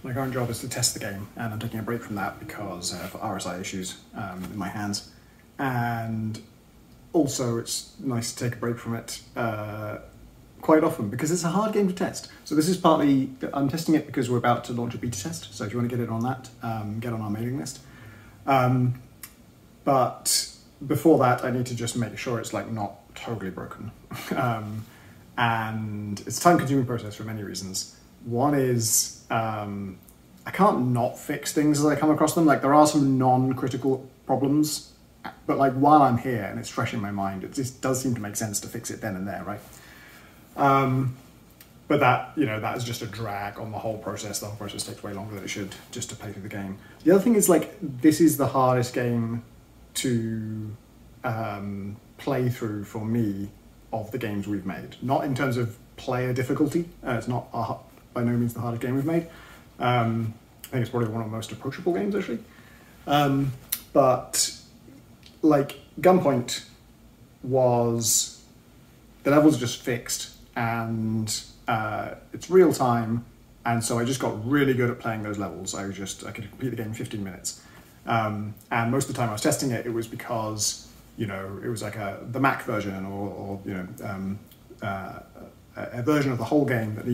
My current job is to test the game, and I'm taking a break from that because I have RSI issues in my hands. And also, it's nice to take a break from it quite often because it's a hard game to test. So this is partly, I'm testing it because we're about to launch a beta test. So if you want to get in on that, get on our mailing list. But before that, I need to just make sure it's like not totally broken. And it's a time-consuming process for many reasons. One is I can't not fix things as I come across them. Like there are some non-critical problems, but like while I'm here and it's fresh in my mind, it just does seem to make sense to fix it then and there, right? But that, you know, that is just a drag on the whole process. The whole process takes way longer than it should just to play through the game. The other thing is like, this is the hardest game to play through for me of the games we've made. Not in terms of player difficulty. It's not by no means the hardest game we've made. I think it's probably one of the most approachable games actually. But like Gunpoint was, the levels are just fixed and it's real time. And so I just got really good at playing those levels. I could complete the game in 15 minutes. And most of the time I was testing it, it was because, you know, it was like the Mac version or you know, a version of the whole game that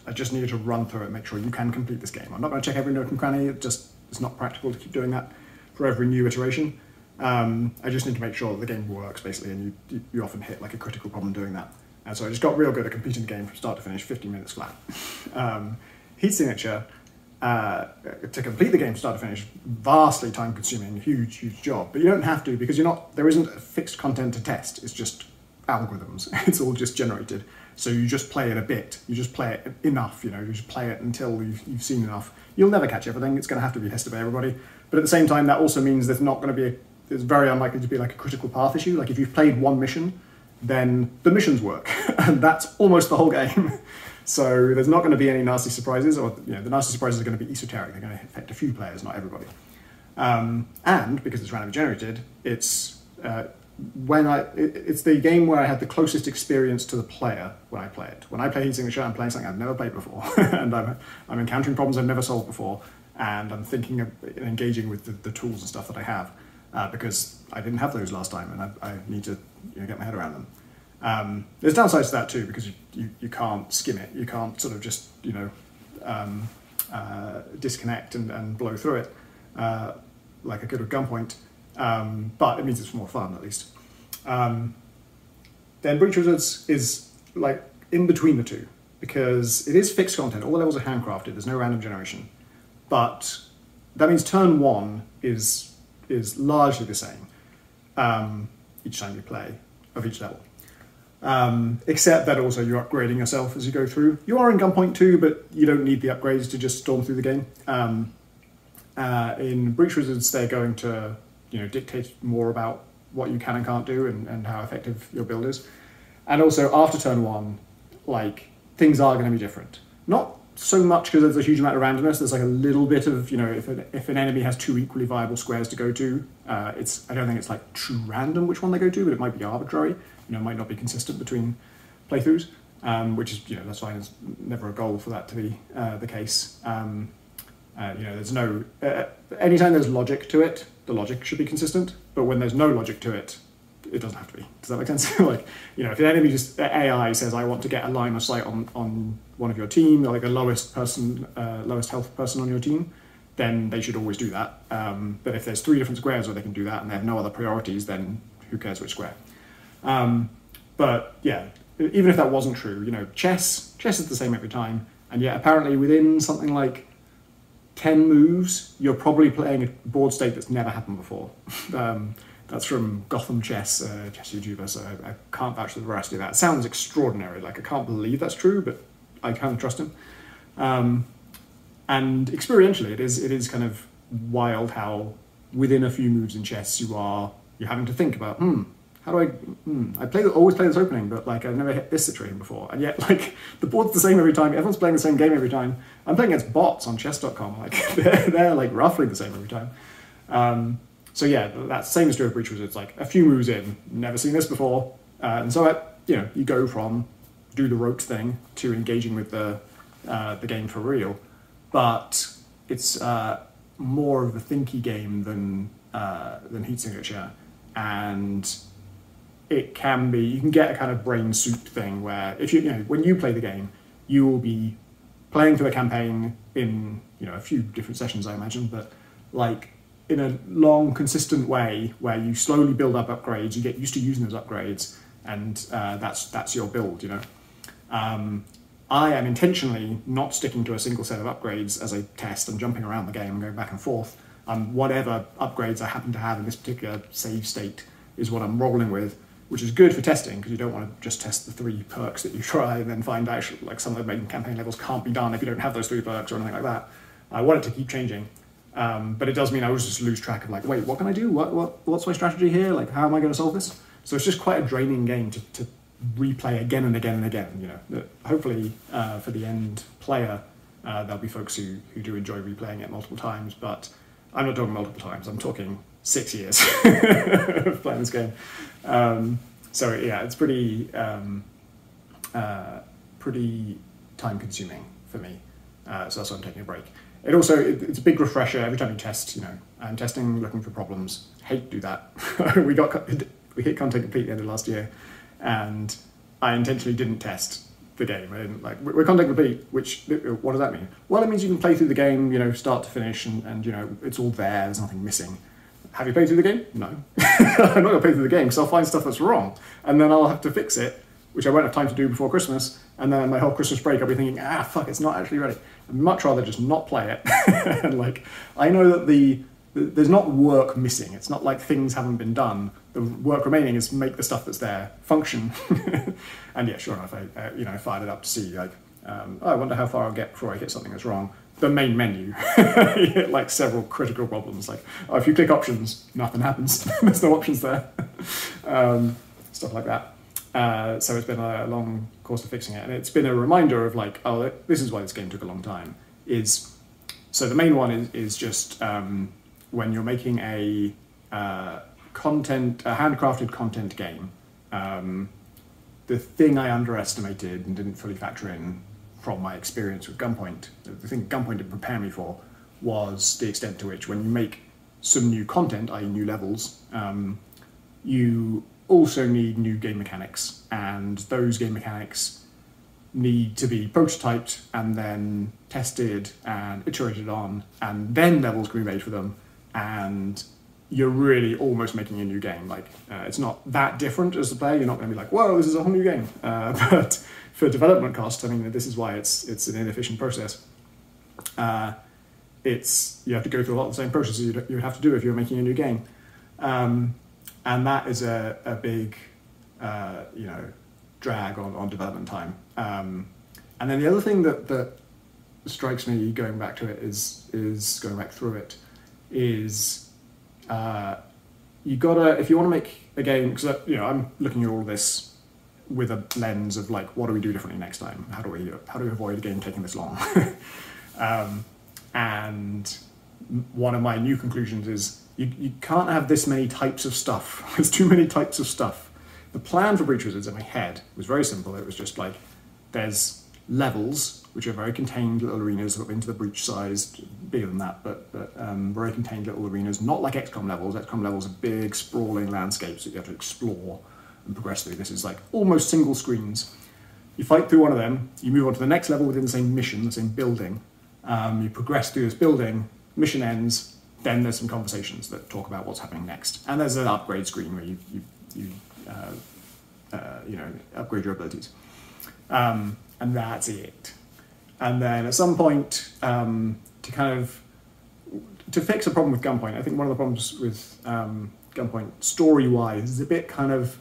I just needed to run through it and make sure you can complete this game. I'm not going to check every nook and cranny, it's not practical to keep doing that for every new iteration. I just need to make sure that the game works basically, and you often hit like a critical problem doing that. And so I just got real good at completing the game from start to finish, 15 minutes flat. Heat Signature, to complete the game from start to finish, vastly time consuming, huge job. But you don't have to, because there isn't fixed content to test, it's just algorithms. It's all just generated. So you just play it a bit, you just play it enough, you know, you just play it until you've seen enough. You'll never catch everything, it's going to have to be tested by everybody. But at the same time, that also means there's not going to be, it's very unlikely to be like a critical path issue. Like if you've played one mission, then the missions work, and that's almost the whole game. So there's not going to be any nasty surprises, or you know, the nasty surprises are going to be esoteric, they're going to affect a few players, not everybody. And because it's randomly generated, it's the game where I had the closest experience to the player when I play it. When I play Heat Signature, I'm playing something I've never played before, and I'm encountering problems I've never solved before, and I'm thinking of engaging with the tools and stuff that I have, because I didn't have those last time, and I need to get my head around them. There's downsides to that too, because you can't skim it, you can't sort of just disconnect and blow through it like I could with Gunpoint. But it means it's more fun, at least. Then Breach Wizards is like in between the two, because it is fixed content. All the levels are handcrafted. There's no random generation, but that means turn one is largely the same each time you play of each level. Except that also you're upgrading yourself as you go through. You are in Gunpoint too, but you don't need the upgrades to just storm through the game. In Breach Wizards, they're going to dictate more about what you can and can't do and how effective your build is. And also after turn one, like things are going to be different. Not so much because there's a huge amount of randomness. There's like a little bit of, if an enemy has two equally viable squares to go to, I don't think it's like true random which one they go to, but it might be arbitrary. It might not be consistent between playthroughs, which is, that's fine. It's never a goal for that to be the case. There's no, anytime there's logic to it, the logic should be consistent, but when there's no logic to it, it doesn't have to be. Does that make sense? Like, if an enemy AI says, I want to get a line of sight on one of your team, like the lowest health person on your team, then they should always do that. But if there's 3 different squares where they can do that and they have no other priorities, then who cares which square? But yeah, even if that wasn't true, chess is the same every time. And yet apparently within something like 10 moves, you're probably playing a board state that's never happened before. That's from Gotham Chess, chess YouTuber, so I can't vouch for the veracity of that. It sounds extraordinary, like I can't believe that's true, but I kind of trust him. And experientially, it is kind of wild how within a few moves in chess you're having to think about, how do I always play this opening, but like I've never hit this situation before. And yet like the board's the same every time, everyone's playing the same game every time. I'm playing against bots on chess.com, like they're like roughly the same every time. So yeah, that's the same as true of Breach Wizards. It's like a few moves in, never seen this before. And so you go from do the rote thing to engaging with the game for real. But it's more of a thinky game than Heat Signature, and it can be, you can get a kind of brain soup thing where if you know when you play the game, you will be playing through a campaign in a few different sessions, I imagine, but like in a long, consistent way where you slowly build up upgrades, you get used to using those upgrades, and that's your build. I am intentionally not sticking to a single set of upgrades as I test and jumping around the game and going back and forth. Whatever upgrades I happen to have in this particular save state is what I'm rolling with, which is good for testing because you don't want to just test the 3 perks that you try and then find out like some of the main campaign levels can't be done if you don't have those 3 perks or anything like that. I want it to keep changing, but it does mean I always just lose track of like, wait, what can I do? What's my strategy here? Like, how am I going to solve this? So it's just quite a draining game to replay again and again and again. Hopefully for the end player, there'll be folks who do enjoy replaying it multiple times, but I'm not talking multiple times. I'm talking 6 years of playing this game. So yeah, it's pretty time consuming for me. So that's why I'm taking a break. It's a big refresher every time you test. I'm testing, looking for problems. Hate to do that. we hit content complete at the end of last year, and I intentionally didn't test the game. I didn't we're content complete. What does that mean? Well, it means you can play through the game, start to finish, and it's all there. There's nothing missing. Have you played through the game? No. I'm not going to play through the game because I'll find stuff that's wrong, and then I'll have to fix it, which I won't have time to do before Christmas, and then my whole Christmas break I'll be thinking, fuck, it's not actually ready. I'd much rather just not play it. And I know that there's not work missing. It's not like things haven't been done. The work remaining is make the stuff that's there function. And yeah, sure enough, I fired it up to see, I wonder how far I'll get before I hit something that's wrong. The main menu, you hit several critical problems. If you click options, nothing happens. There's no options there. Stuff like that. So it's been a long course of fixing it, and it's been a reminder of this is why this game took a long time. So the main one is just when you're making a handcrafted content game. The thing I underestimated and didn't fully factor in from my experience with Gunpoint, the thing Gunpoint didn't prepare me for was the extent to which when you make some new content, i.e. new levels, you also need new game mechanics, and those game mechanics need to be prototyped and then tested and iterated on, and then levels can be made for them, and you're really almost making a new game. It's not that different as a player. You're not going to be like, whoa, this is a whole new game. But for development cost, this is why it's an inefficient process. You have to go through a lot of the same processes you would have to do if you're making a new game. And that is a big, drag on development time. And then the other thing that strikes me going back to it is going back through it is you gotta, if you want to make a game, because I'm looking at all this with a lens of what do we do differently next time? How do we avoid a game taking this long? And one of my new conclusions is you can't have this many types of stuff. There's too many types of stuff. The plan for Breach Wizards in my head was very simple. It was just there's levels, which are very contained little arenas into the breach size, bigger than that, but very contained little arenas, not like XCOM levels. XCOM levels are big, sprawling landscapes that you have to explore and progress through. This is almost single screens. You fight through one of them, you move on to the next level within the same mission, the same building. You progress through this building, mission ends, then there's some conversations that talk about what's happening next. And there's an upgrade screen where you upgrade your abilities. And that's it. And then at some point, to fix a problem with Gunpoint, I think one of the problems with Gunpoint, story-wise, is a lot of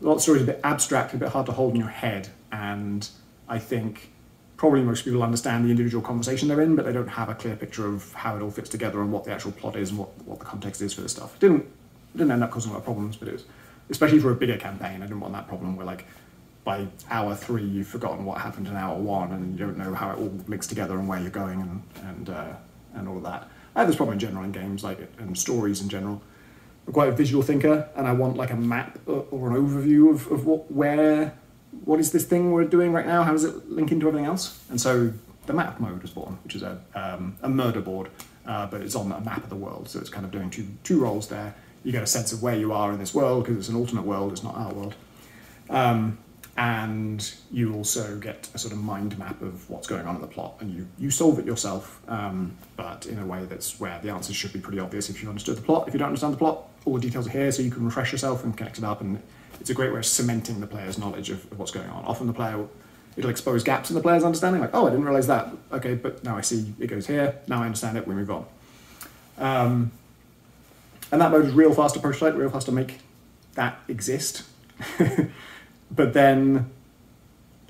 the stories are a bit abstract, a bit hard to hold in your head, and I think probably most people understand the individual conversation they're in, but they don't have a clear picture of how it all fits together and what the actual plot is and what the context is for this stuff. It didn't end up causing a lot of problems, but it was, especially for a bigger campaign, I didn't want that problem where by hour 3 you've forgotten what happened in hour 1 and you don't know how it all links together and where you're going and all of that. I have this problem in general in games, and stories in general. I'm quite a visual thinker, and I want a map or an overview of what is this thing we're doing right now? How does it link into everything else? And so the map mode was born, which is a murder board, but it's on a map of the world, so it's kind of doing two roles there. You get a sense of where you are in this world, because it's an alternate world, it's not our world. And you also get a sort of mind map of what's going on in the plot, and you solve it yourself, but in a way that's where the answers should be pretty obvious if you understood the plot. If you don't understand the plot, all the details are here, so you can refresh yourself and connect it up, and it's a great way of cementing the player's knowledge of what's going on. Often the player, it'll expose gaps in the player's understanding, like, oh, I didn't realise that. Okay, but now I see it goes here, now I understand it, we move on. And that mode is real fast to prototype, real fast to make that exist. But then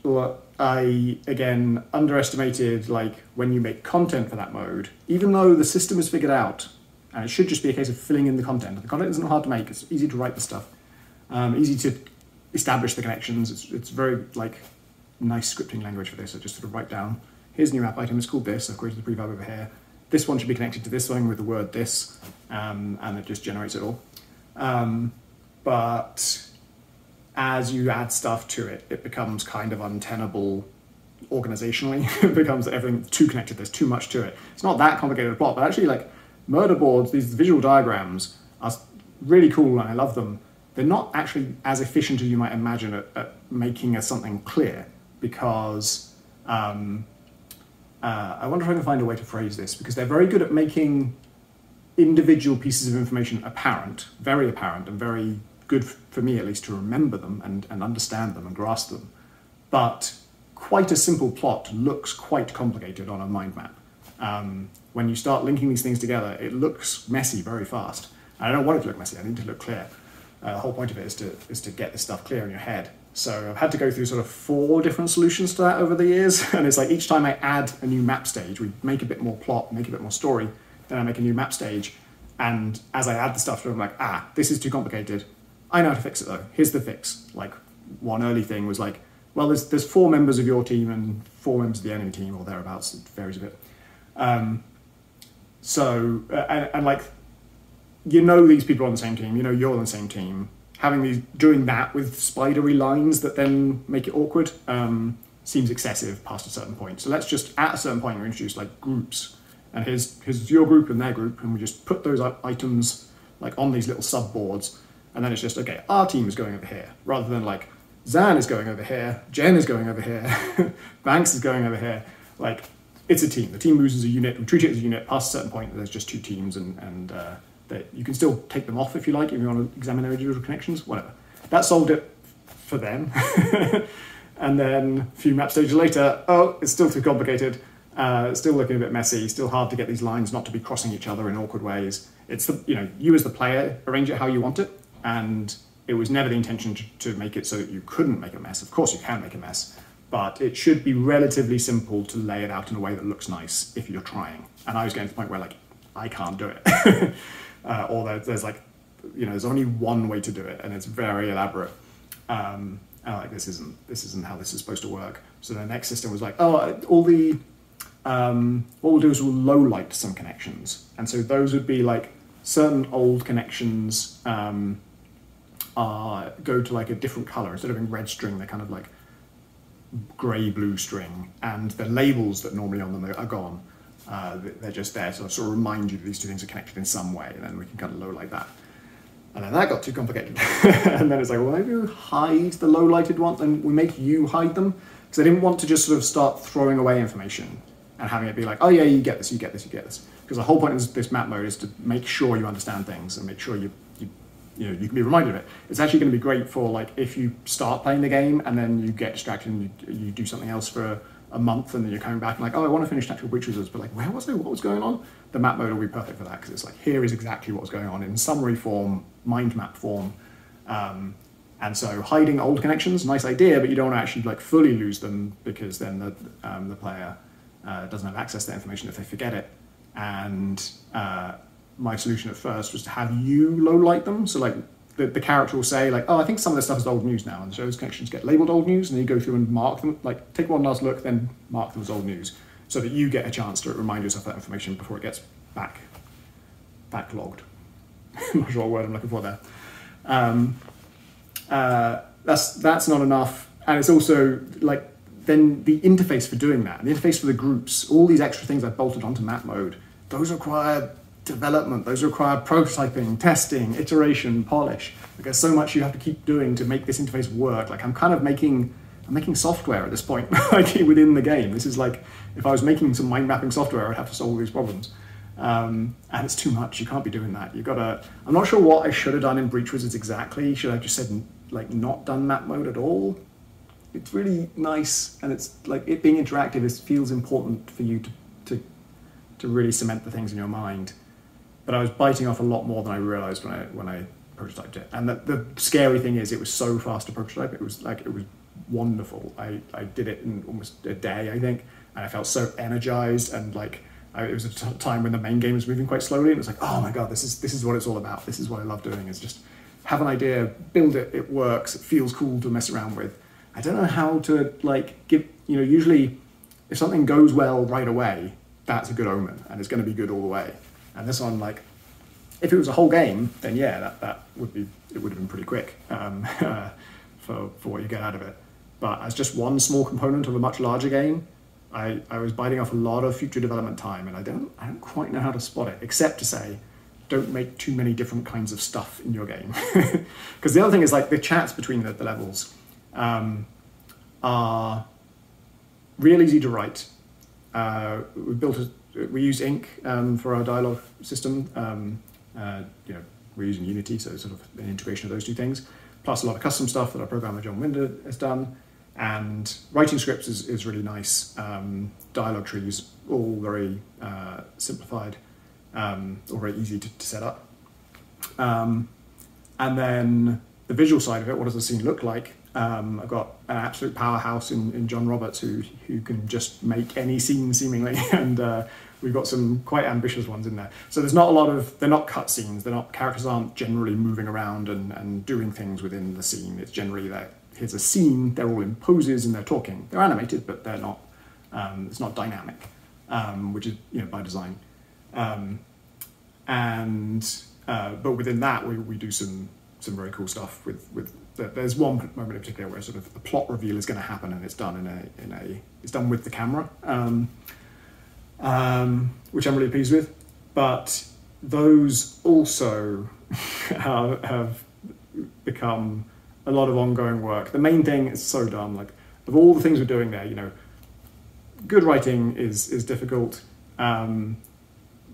I, again, underestimated, like, when you make content for that mode, even though the system is figured out, and it should just be a case of filling in the content. The content isn't hard to make, it's easy to write the stuff, easy to establish the connections. It's very, like, nice scripting language for this. I just sort of write down, here's a new app item, it's called this, I've created the prefab over here. This one should be connected to this one with the word this, and it just generates it all. But as you add stuff to it, it becomes kind of untenable organizationally. It becomes everything too connected, there's too much to it. It's not that complicated a plot, but actually, like, murder boards, these visual diagrams are really cool and I love them. They're not actually as efficient as you might imagine at making something clear, because I wonder if I can find a way to phrase this, because they're very good at making individual pieces of information apparent, and very good for me at least to remember them and understand them and grasp them. But quite a simple plot looks quite complicated on a mind map. When you start linking these things together, it looks messy very fast. And I don't want it to look messy, I need it to look clear. The whole point of it is to get this stuff clear in your head. So I've had to go through sort of 4 different solutions to that over the years. And it's like each time I add a new map stage, we make a bit more plot, make a bit more story, then I make a new map stage. And as I add the stuff to it, I'm like, this is too complicated. I know how to fix it though. Here's the fix. Like, one early thing was like, well, there's 4 members of your team and 4 members of the enemy team, or thereabouts. It varies a bit. And like, you know, these people are on the same team. You know, you're on the same team. Doing that with spidery lines that then make it awkward seems excessive past a certain point. So let's just, at a certain point, we introduce like groups. And here's your group and their group, and we just put those items like on these little subboards. And then it's just, okay, our team is going over here, rather than like, Zan is going over here, Jen is going over here, Banks is going over here. Like, it's a team. The team moves as a unit. We treat it as a unit past a certain point. There's just 2 teams, and that you can still take them off if you like, if you want to examine their individual connections, whatever. That solved it for them. And then a few map stages later, oh, it's still too complicated. It's still looking a bit messy, still hard to get these lines not to be crossing each other in awkward ways. It's you as the player arrange it how you want it, and it was never the intention to make it so that you couldn't make a mess. Of course you can make a mess, but it should be relatively simple to lay it out in a way that looks nice if you're trying. And I was getting to the point where like, I can't do it. Or there's like, there's only one way to do it, and it's very elaborate. And like, this isn't how this is supposed to work. So the next system was like, all the what we'll do is we'll low light some connections, and so those would be like certain old connections go to like a different color. Instead of being red string, they're kind of like grey blue string, and the labels that normally on them are gone. They're just there to sort of remind you that these 2 things are connected in some way, and then we can kind of low light that. And then that got too complicated. And then it's like, well, maybe we hide the low lighted ones, and we make you hide them, because I didn't want to just sort of start throwing away information and having it be like, oh yeah, you get this, you get this, you get this. Because the whole point of this map mode is to make sure you understand things and make sure you can be reminded of it. It's actually going to be great for like if you start playing the game and then you get distracted and you do something else for a month, and then you're coming back and like, oh, I want to finish Tactical Breach Wizards, but like, where was I? What was going on? The map mode will be perfect for that, because it's like, here is exactly what was going on in summary form, mind map form. And so hiding old connections, nice idea, but you don't want to actually like fully lose them, because then the player doesn't have access to that information if they forget it. And my solution at first was to have you low light them. So like the character will say like, oh, I think some of this stuff is old news now, and so those connections get labeled old news, and then you go through and mark them, like take one last look, then mark them as old news, so that you get a chance to remind yourself of that information before it gets backlogged. I'm not sure what word I'm looking for there. That's not enough, and it's also like then the interface for doing that, the interface for the groups, all these extra things I bolted onto map mode, those require development, those require prototyping, testing, iteration, polish. Like, there's so much you have to keep doing to make this interface work. Like, I'm making software at this point, like within the game. This is like, if I was making some mind mapping software, I'd have to solve these problems. And it's too much. You can't be doing that. I'm not sure what I should have done in Breach Wizards exactly. Should I have just said, like, not done map mode at all? It's really nice, and it's like, it being interactive, it feels important for you to really cement the things in your mind. But I was biting off a lot more than I realized when I prototyped it. And the scary thing is, it was so fast to prototype. It was wonderful. I did it in almost a day, I think, and I felt so energized, and like, it was a time when the main game was moving quite slowly, and it was like, oh my god, this is what it's all about. This is what I love doing, is just have an idea, build it, it works, it feels cool to mess around with. I don't know how to, like, give, usually if something goes well right away, that's a good omen, and it's going to be good all the way. And this one, like, if it was a whole game, then yeah, it would have been pretty quick for what you get out of it. But as just one small component of a much larger game, I was biting off a lot of future development time, and I don't quite know how to spot it, except to say, don't make too many different kinds of stuff in your game. Because the other thing is, like, the chats between the levels are real easy to write. We use Ink for our dialogue system. We're using Unity, so it's sort of an integration of those two things, plus a lot of custom stuff that our programmer John Winder has done. And writing scripts is really nice. Dialogue trees, all very simplified, or very easy to set up. And then the visual side of it, what does the scene look like? I've got an absolute powerhouse in John Roberts who can just make any scene seemingly, and we've got some quite ambitious ones in there. So there's not a lot of, they're not cut scenes, characters aren't generally moving around and doing things within the scene. It's generally that here's a scene, they're all in poses and they're talking. They're animated, but they're not, it's not dynamic, which is, by design. But within that, we do some very cool stuff with there's one moment in particular where sort of the plot reveal is going to happen, and it's done it's done with the camera, which I'm really pleased with. But those also have become a lot of ongoing work. The main thing is so dumb. Like, of all the things we're doing there, good writing is difficult.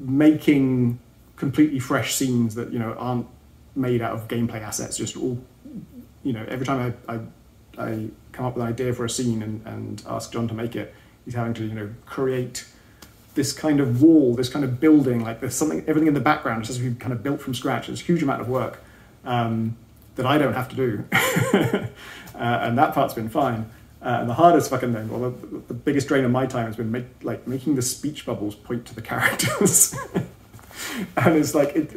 Making completely fresh scenes that aren't made out of gameplay assets, just all, every time I come up with an idea for a scene and ask John to make it, he's having to create this kind of wall, this kind of building, like there's everything in the background just has to be kind of built from scratch. It's a huge amount of work that I don't have to do, and that part's been fine. And the hardest fucking thing, or the biggest drain of my time, has been making the speech bubbles point to the characters. And it's like,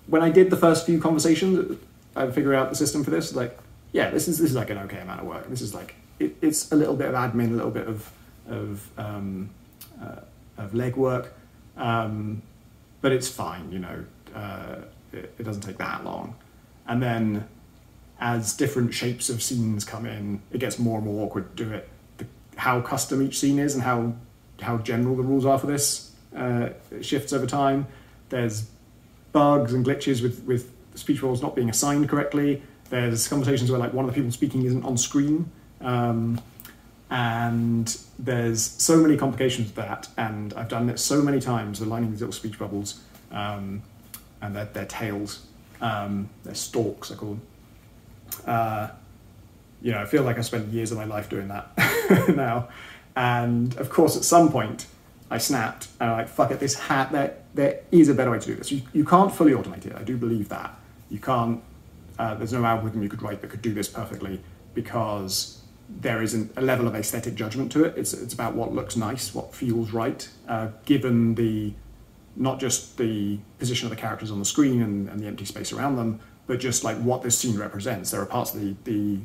when I did the first few conversations, I figured out the system for this. Like, yeah, this is like an okay amount of work. This is like, it's a little bit of admin, a little bit of legwork, but it's fine. It doesn't take that long. And then, as different shapes of scenes come in, it gets more and more awkward to do it. How custom each scene is and how general the rules are for this shifts over time. There's bugs and glitches with speech bubbles not being assigned correctly. There's conversations where, like, one of the people speaking isn't on screen. And there's so many complications with that. And I've done it so many times, aligning these little speech bubbles, and they're tails. They're stalks, I call them. I feel like I spent years of my life doing that now. And of course, at some point, I snapped and I'm like, fuck it, there is a better way to do this. You can't fully automate it. I do believe that. You can't, there's no algorithm you could write that could do this perfectly, because there isn't a level of aesthetic judgment to it. It's about what looks nice, what feels right, given not just the position of the characters on the screen and the empty space around them, but just like what this scene represents. There are parts of the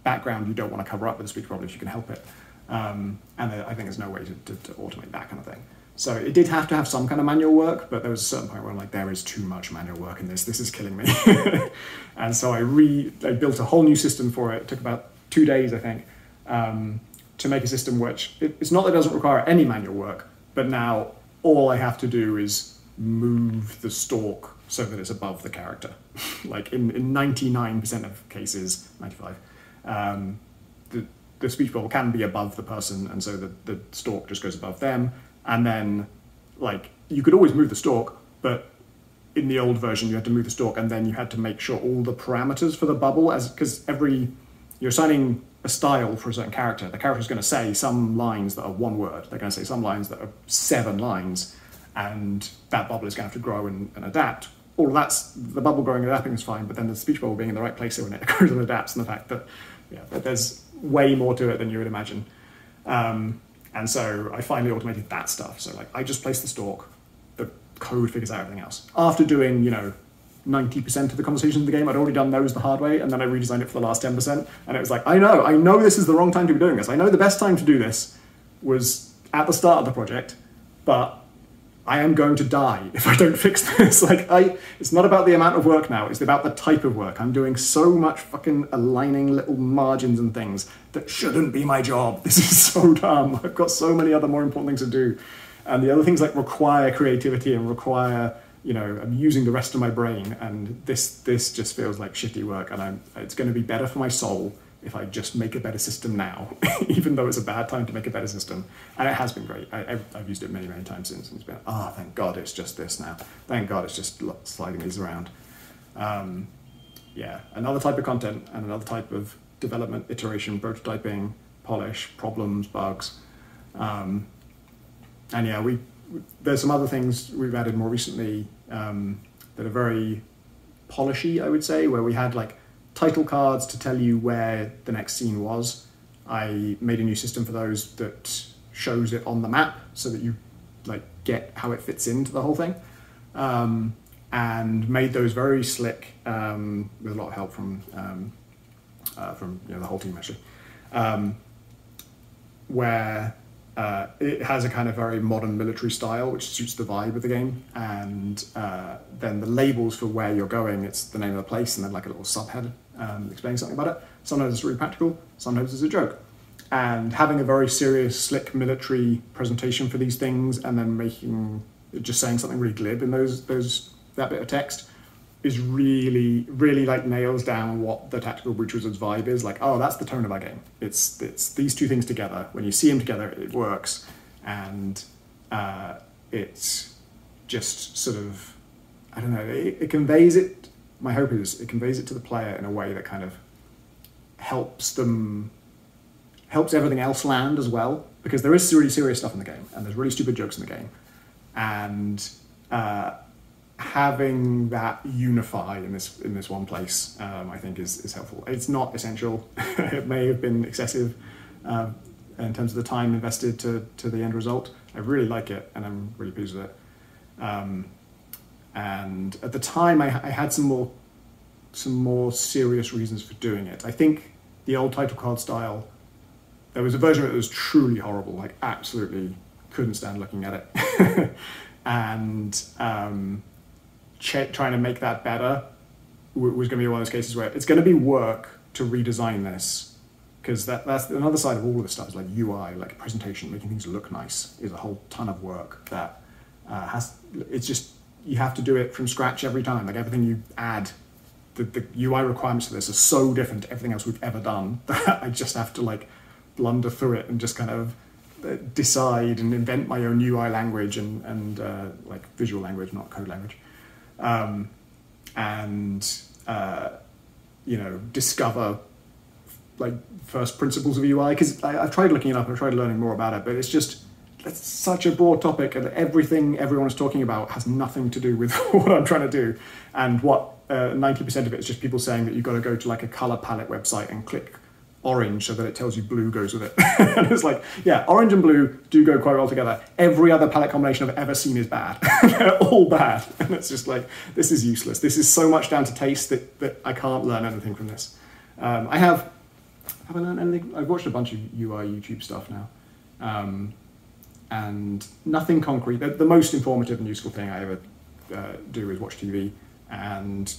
background you don't want to cover up with a speech bubble if you can help it. And I think there's no way to automate that kind of thing. So it did have to have some kind of manual work, but there was a certain point where I'm like, there is too much manual work in this. This is killing me. And so I built a whole new system for it. It took about 2 days, I think, to make a system which, it's not that it doesn't require any manual work, but now all I have to do is move the stalk so that it's above the character. Like in 99% of cases, 95, the speech bubble can be above the person, and so the stalk just goes above them. And then, like, you could always move the stalk, but in the old version you had to move the stalk, and then you had to make sure all the parameters for the bubble, because you're assigning a style for a certain character. The character's going to say some lines that are one word. They're going to say some lines that are 7 lines, and that bubble is going to have to grow and adapt. All of that's, the bubble growing and adapting is fine, but then the speech bubble being in the right place when it grows and adapts, and the fact that, that there's way more to it than you would imagine. And so I finally automated that stuff. So like, I just place the stalk, the code figures out everything else. After doing, 90% of the conversations in the game, I'd already done those the hard way, and then I redesigned it for the last 10%, and it was like, I know this is the wrong time to be doing this. I know the best time to do this was at the start of the project, but I am going to die if I don't fix this. It's not about the amount of work now, it's about the type of work. I'm doing so much fucking aligning little margins and things that shouldn't be my job. This is so dumb. I've got so many other more important things to do. And the other things like require creativity and require, I'm using the rest of my brain, and this just feels like shitty work, and it's going to be better for my soul if I just make a better system now, even though it's a bad time to make a better system. And it has been great. I've used it many, many times since, and it's been, thank God it's just this now. Thank God it's just sliding these around. Another type of content and another type of development, iteration, prototyping, polish, problems, bugs. There's some other things we've added more recently that are very polishy, I would say, where we had like title cards to tell you where the next scene was. I made a new system for those that shows it on the map so that you like get how it fits into the whole thing, and made those very slick with a lot of help from the whole team actually, where it has a kind of very modern military style which suits the vibe of the game, and then the labels for where you're going, it's the name of the place and then like a little subhead explaining something about it. Sometimes it's really practical, sometimes it's a joke. And having a very serious, slick military presentation for these things, and then just saying something really glib in that bit of text is really, really like nails down what the Tactical Breach Wizards vibe is. Like, that's the tone of our game. It's these two things together. When you see them together, it works, and it's just sort of, I don't know, it conveys it. My hope is it conveys it to the player in a way that kind of helps everything else land as well, because there is really serious stuff in the game, and there's really stupid jokes in the game, and having that unify in this one place, I think is helpful. It's not essential. It may have been excessive in terms of the time invested to the end result. I really like it, and I'm really pleased with it. And at the time, I had some more serious reasons for doing it. I think the old title card style, there was a version of it that was truly horrible, like absolutely couldn't stand looking at it. And trying to make that better was going to be one of those cases where it's going to be work to redesign this, because that's another side of all of this stuff, is like UI, like presentation, making things look nice is a whole ton of work that it's just, you have to do it from scratch every time. Like everything you add, the UI requirements for this are so different to everything else we've ever done that I just have to like blunder through it and just kind of decide and invent my own UI language and like visual language, not code language. Discover like first principles of UI, because I've tried looking it up, I've tried learning more about it, but it's such a broad topic, and everything everyone is talking about has nothing to do with what I'm trying to do. And what 90% of it is just people saying that you've got to go to like a color palette website and click orange so that it tells you blue goes with it. And it's like, yeah, orange and blue do go quite well together. Every other palette combination I've ever seen is bad. They're all bad. And it's just like, this is useless. This is so much down to taste that I can't learn anything from this. I haven't learned anything. I've watched a bunch of UI YouTube stuff now. And nothing concrete. The most informative and useful thing I ever do is watch TV. And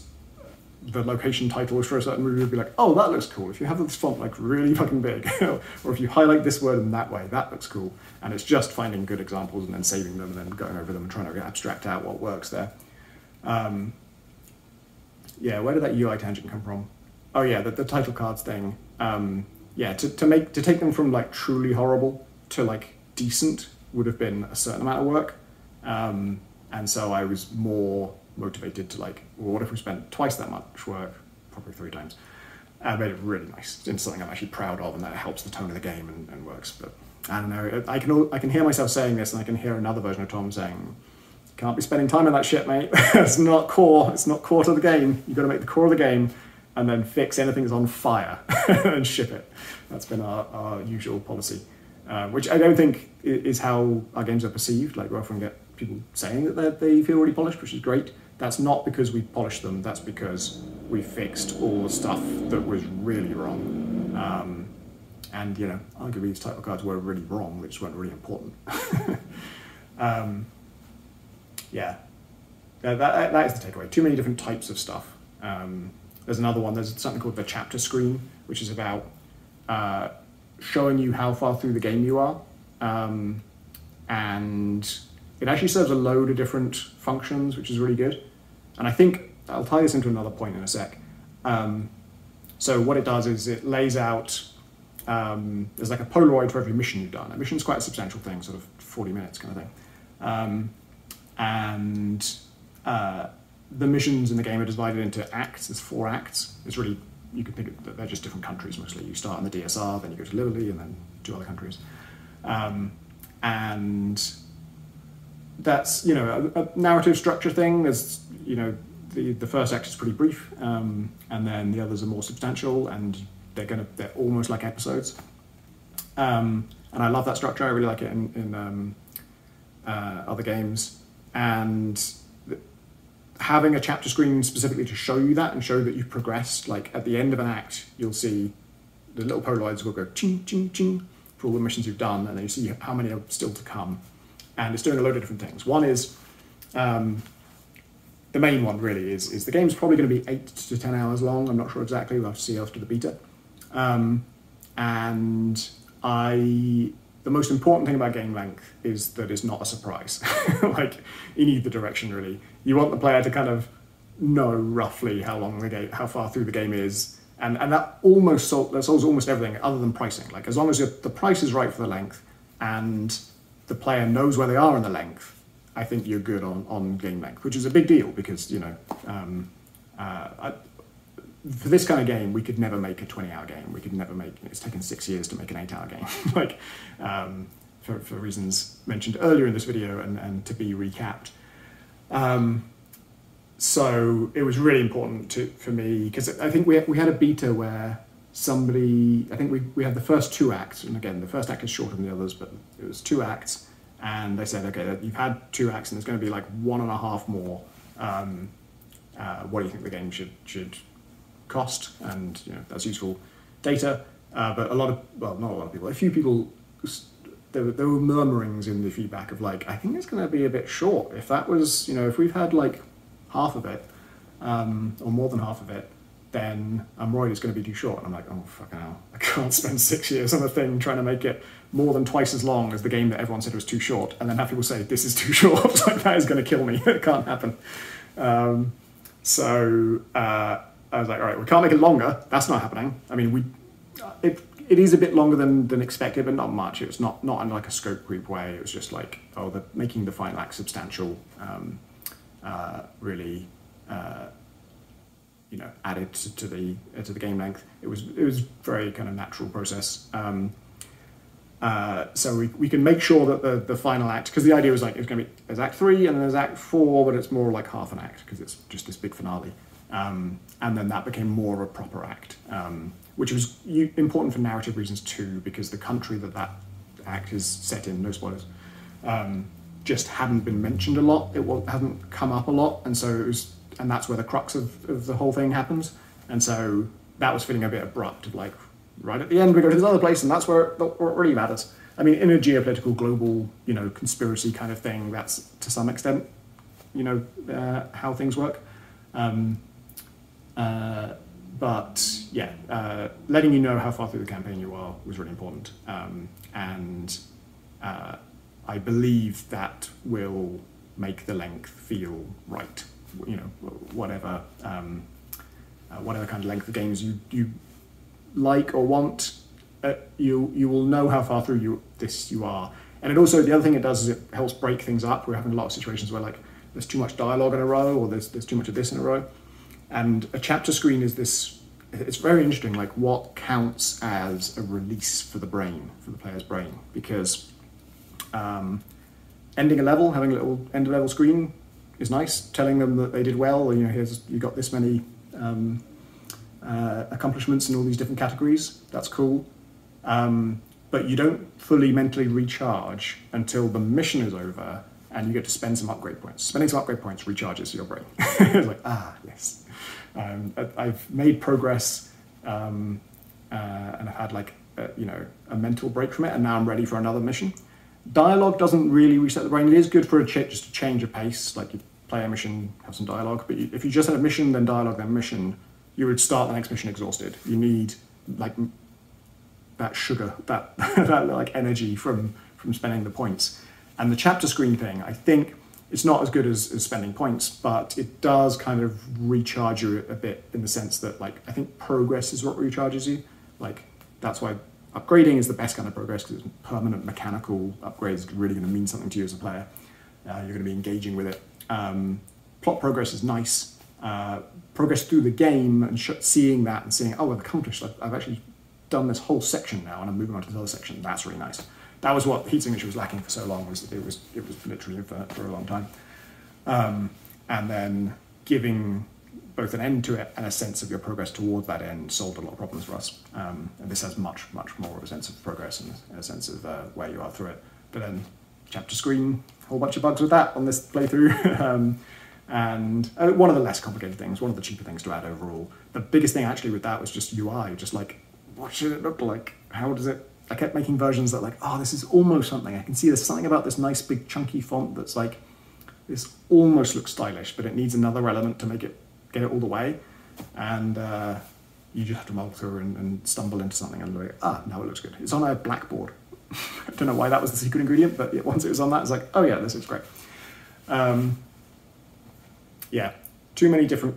the location titles for a certain movie would be like, oh, that looks cool. If you have this font like really fucking big, or if you highlight this word in that way, that looks cool. And it's just finding good examples and then saving them and then going over them and trying to abstract out what works there. Yeah, where did that UI tangent come from? Oh yeah, the title cards thing. Yeah, to take them from like truly horrible to like decent would have been a certain amount of work. And so I was more motivated to like, well, what if we spent twice that much work, probably 3 times, and made it really nice into something I'm actually proud of and that it helps the tone of the game and works. But I don't know, I can hear myself saying this, and I can hear another version of Tom saying, can't be spending time on that shit, mate. It's not core to the game. You've got to make the core of the game and then fix anything that's on fire and ship it. That's been our usual policy, which I don't think is how our games are perceived. Like, we often get people saying that they feel really polished, which is great. That's not because we polished them, that's because we fixed all the stuff that was really wrong. And, you know, arguably these title cards were really wrong, they just weren't really important. Yeah, that is the takeaway. Too many different types of stuff. There's another one, there's something called the chapter screen, which is about showing you how far through the game you are. And it actually serves a load of different functions, which is really good. And I think, I'll tie this into another point in a sec. So what it does is it lays out, there's like a Polaroid for every mission you've done. A mission's quite a substantial thing, sort of 40 minutes kind of thing. And the missions in the game are divided into acts. There's 4 acts. It's really, you can think that they're just different countries mostly. You start in the DSR, then you go to Lively, and then 2 other countries. And that's, you know, a narrative structure thing. There's, you know, the first act is pretty brief, and then the others are more substantial, and they're almost like episodes. And I love that structure. I really like it in other games. And having a chapter screen specifically to show you that and show that you've progressed, like at the end of an act, you'll see the little Polaroids will go ching, ching, ching for all the missions you've done, and then you see how many are still to come. And it's doing a load of different things. One is, the main one really is the game's probably going to be 8 to 10 hours long. I'm not sure exactly, we'll have to see after the beta. And the most important thing about game length is that it's not a surprise. Like, in either direction really. You want the player to kind of know roughly how far through the game is, and that solves almost everything other than pricing. Like, as long as the price is right for the length and the player knows where they are in the length, I think you're good on game length, which is a big deal because, you know, for this kind of game, we could never make a 20-hour game. We could never make, it's taken 6 years to make an 8-hour game, like, for reasons mentioned earlier in this video and to be recapped. So it was really important for me, because I think we had a beta where I think we had the first 2 acts, and again, the first act is shorter than the others, but it was 2 acts, and they said, okay, you've had 2 acts, and there's going to be like 1.5 more. What do you think the game should cost? And, you know, that's useful data. But not a lot of people, a few people, there were murmurings in the feedback of like, I think it's going to be a bit short. If that was, you know, if we've had like half of it, or more than half of it, then I'm worried it's going to be too short. And I'm like, oh, fucking hell, I can't spend 6 years on a thing trying to make it more than twice as long as the game that everyone said was too short, and then have people say, this is too short. Like, that is going to kill me. It can't happen. So I was like, all right, we can't make it longer. That's not happening. I mean, it is a bit longer than expected, but not much. It was not in like a scope creep way. It was just like, oh, making the final act substantial, really, you know, added to the game length. It was very kind of natural process. So we can make sure that the final act, because the idea was like, it's going to be, there's act 3 and then there's act 4, but it's more like half an act because it's just this big finale. And then that became more of a proper act, which was important for narrative reasons too, because the country that act is set in, no spoilers, just hadn't been mentioned a lot. It hadn't come up a lot, and so and that's where the crux of the whole thing happens. And so that was feeling a bit abrupt, of like, right at the end we go to this other place, and that's where it really matters. I mean, in a geopolitical, global, you know, conspiracy kind of thing, that's to some extent, you know, how things work. But yeah, letting you know how far through the campaign you are was really important, and I believe that will make the length feel right. You know, whatever kind of length of games you like or want, you will know how far through you are. And it also, the other thing it does is it helps break things up. We're having a lot of situations where like there's too much dialogue in a row, or there's too much of this in a row. And a chapter screen is this, it's very interesting, like what counts as a release for the brain, for the player's brain, because ending a level, having a little end of level screen is nice, telling them that they did well, you know, you got this many accomplishments in all these different categories, that's cool. But you don't fully mentally recharge until the mission is over and you get to spend some upgrade points. Spending some upgrade points recharges your brain. It's like, yes. I've made progress and I've had like, a mental break from it, and now I'm ready for another mission. Dialogue doesn't really reset the brain. It is good for just to change of pace, like you play a mission, have some dialogue, but if you just had a mission, then dialogue, then mission, you would start the next mission exhausted. You need like that sugar, that like energy from spending the points. And the chapter screen thing, I think it's not as good as spending points, but it does kind of recharge you a bit, in the sense that like I think progress is what recharges you. Like that's why upgrading is the best kind of progress, because it's permanent mechanical upgrades really going to mean something to you as a player. You're going to be engaging with it. Plot progress is nice. Progress through the game and seeing that and seeing, oh, I've accomplished, I've actually done this whole section now and I'm moving on to this other section. That's really nice. That was what Heat Signature was lacking for so long, was that it was literally for a long time. And then giving both an end to it and a sense of your progress towards that end solved a lot of problems for us. And this has much, much more of a sense of progress and a sense of where you are through it. But then chapter screen, a whole bunch of bugs with that on this playthrough. And one of the less complicated things, one of the cheaper things to add overall. The biggest thing actually with that was just UI, just like, what should it look like? How does it? I kept making versions that like, oh, this is almost something. I can see there's something about this nice big chunky font that's like, this almost looks stylish, but it needs another element to make it, get it all the way. And you just have to muddle through and stumble into something and like, now it looks good. It's on a blackboard. I don't know why that was the secret ingredient, but once it was on that, it's like, oh yeah, this looks great. Yeah, too many different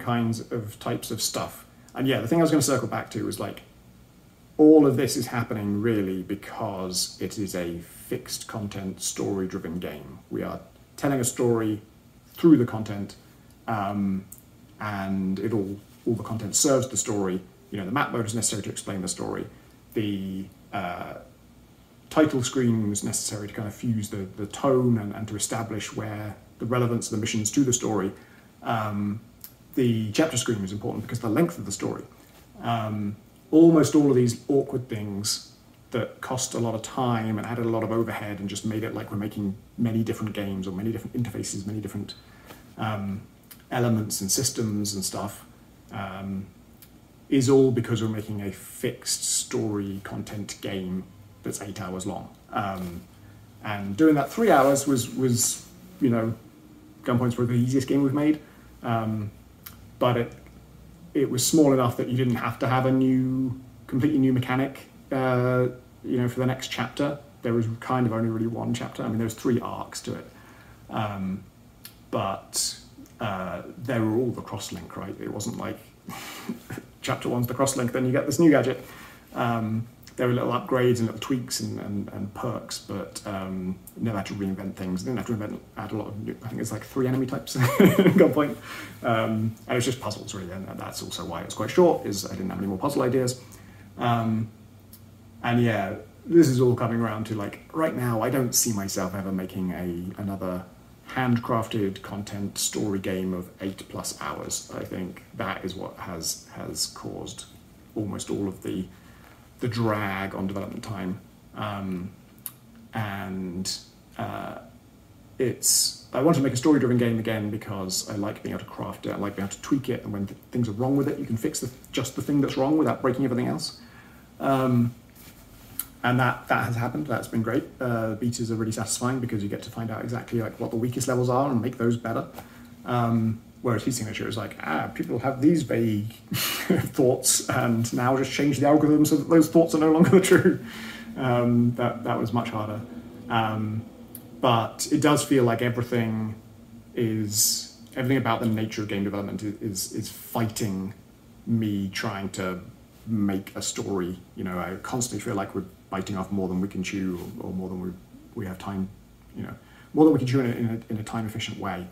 types of stuff. And yeah, the thing I was going to circle back to was like, all of this is happening really because it is a fixed content, story-driven game. We are telling a story through the content, and all the content serves the story. You know, the map mode is necessary to explain the story. The title screen was necessary to kind of fuse the tone and to establish where the relevance of the missions to the story. The chapter screen was important because of the length of the story. Almost all of these awkward things that cost a lot of time and added a lot of overhead and just made it like we're making many different games or many different interfaces, many different elements and systems and stuff, is all because we're making a fixed story content game that's 8 hours long. And doing that 3 hours was you know, Gunpoint's probably the easiest game we've made. But it was small enough that you didn't have to have a completely new mechanic, you know, for the next chapter. There was kind of only really one chapter. I mean, there was 3 arcs to it. But they were all the crosslink, right? It wasn't like chapter 1's the crosslink, then you get this new gadget. There were little upgrades and little tweaks and perks, but never had to reinvent things. Didn't have to add a lot of new, I think it's like 3 enemy types at Gunpoint. And it was just puzzles really, and that's also why it was quite short, is I didn't have any more puzzle ideas. And yeah, this is all coming around to like, right now I don't see myself ever making another handcrafted content story game of 8+ hours. I think that is what has caused almost all of the drag on development time, I want to make a story-driven game again because I like being able to craft it, I like being able to tweak it, and when things are wrong with it, you can fix just the thing that's wrong without breaking everything else. And that has happened. That's been great. Betas are really satisfying because you get to find out exactly like what the weakest levels are and make those better. Whereas Heat Signature is like, people have these vague thoughts, and now just change the algorithm so that those thoughts are no longer true. That was much harder. But it does feel like everything about the nature of game development is fighting me trying to make a story. You know, I constantly feel like we're biting off more than we can chew, or more than we have time, you know, more than we can chew in a time efficient way.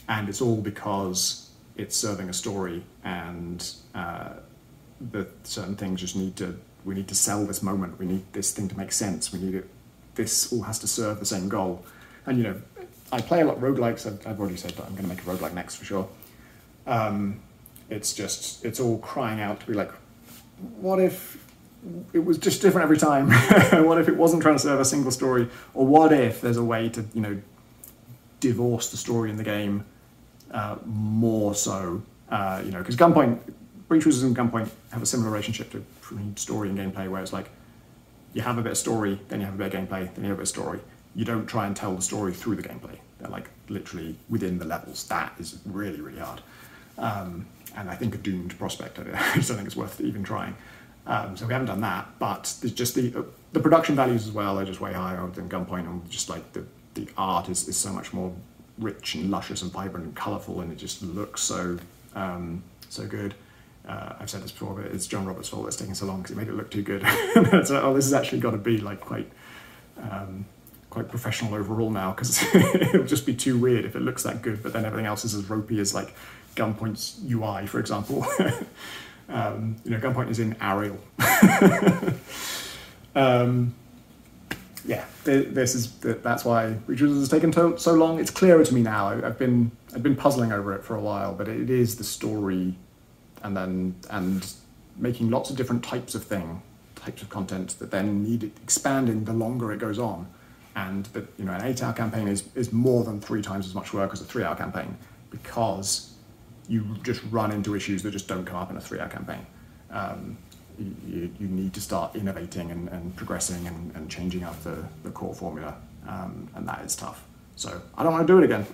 And it's all because it's serving a story, and the certain things just we need to sell this moment. We need this thing to make sense. This all has to serve the same goal. And, you know, I play a lot of roguelikes. I've already said that I'm going to make a roguelike next for sure. It's all crying out to be like, what if it was just different every time? What if it wasn't trying to serve a single story? Or what if there's a way to, you know, divorce the story in the game more so, you know, because Breach Wizards and Gunpoint have a similar relationship to story and gameplay, where it's like, you have a bit of story, then you have a bit of gameplay, then you have a bit of story. You don't try and tell the story through the gameplay. They're like literally within the levels. That is really, really hard. And I think a doomed prospect. I just don't think it's worth even trying. So we haven't done that, but there's just the production values as well are just way higher than Gunpoint, and just like the art is so much more rich and luscious and vibrant and colourful, and it just looks so good. I've said this before, but it's John Roberts' fault it's taking so long because he made it look too good. It's like, oh, this has actually got to be like quite professional overall now, because it'll just be too weird if it looks that good, but then everything else is as ropey as like Gunpoint's UI, for example. You know, Gunpoint is in Arial. Yeah, that's why Breach Wizards has taken so long. It's clearer to me now. I've been puzzling over it for a while, but it is the story, and making lots of different types of content that then need expanding the longer it goes on. And that, you know, an 8-hour campaign is more than 3 times as much work as a 3-hour campaign, because you just run into issues that just don't come up in a 3-hour campaign. You need to start innovating and progressing and changing up the core formula, and that is tough. So I don't want to do it again.